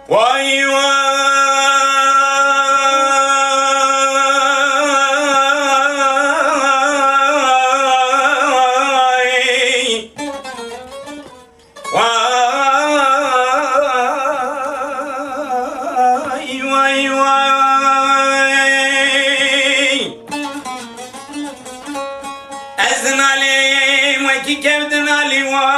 Vay vay vay vay Ezdin Ali ve ki kevdin Ali vay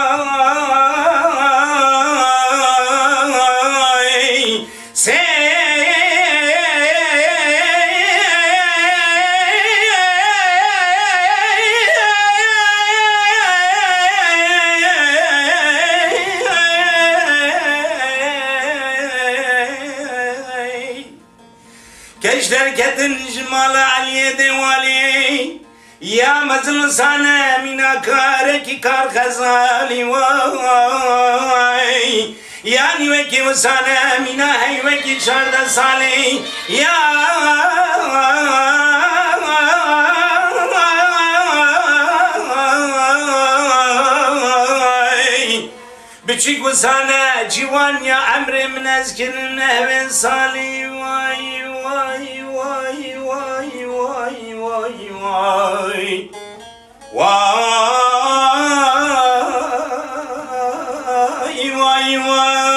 Keşler kedin jmalı Aliye vali Ya mazlum sana mina kare ki kar khazali vay Yani ve ki sana mina hayve ki şarda sali Ya Büçük ve sana civan ya emre min ezkirin ehven sali vay vay vay vay vay vay vay vay vay vay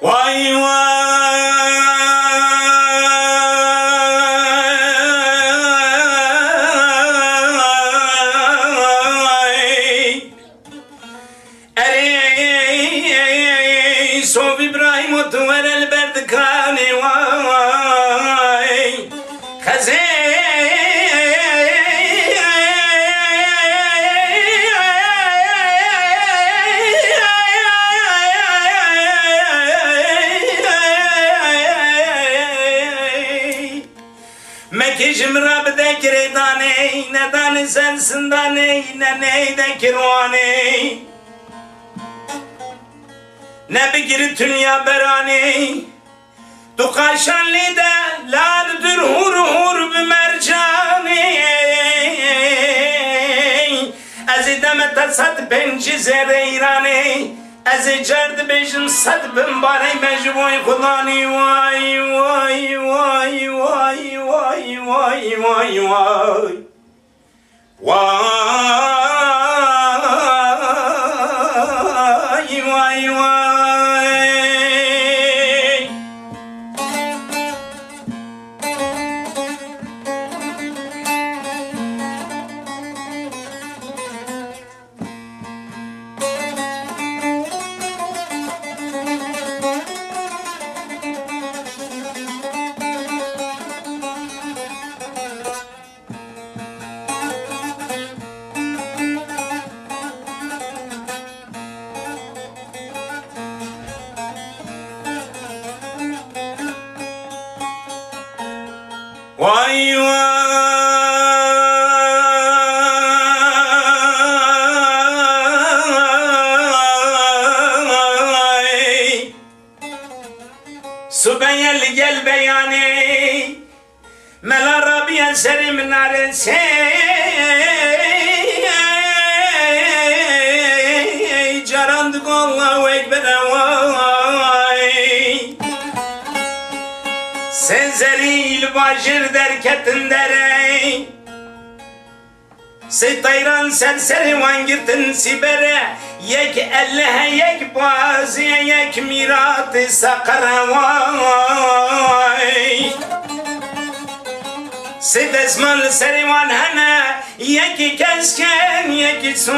Vay vay Ey Sof İbrahim otu verel berdikani vay Khaze Mekişim Rab'de kiredane Nedane sensin dane Neneyde kirvane Ne bigiri dünya berane Tu kaşanli de Ladüdür hur hur bi mercane Ez demet sad benci zereyrane Ez cerd bejim sad bin bari mecbuy khudani Vay vay vay vay vay vay vay vay Vay vay vay Vay vay Subeyel gel beyane Mela Rabbiye serim narese Carandık Allahu Ekber vay Senzeril bajir derketin dere Se tayran serseri vangirtin sibere Yek ellehe yek baziye yek mirat-ı sakara vay Se desmal serivan hene Yek kesken yek sur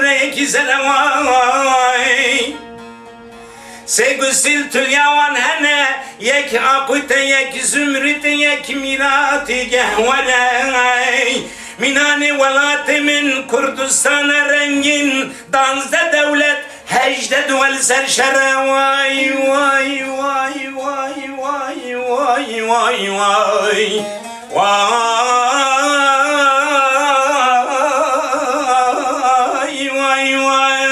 Yek zere vay سگسیل تلیوان هنه یک آقوت یک زمرت یک میرات گهوره مینان ولات من کردستان رنگین 12 دولت 18 دول سرشره وای وای وای وای وای وای وای وای وای وای وای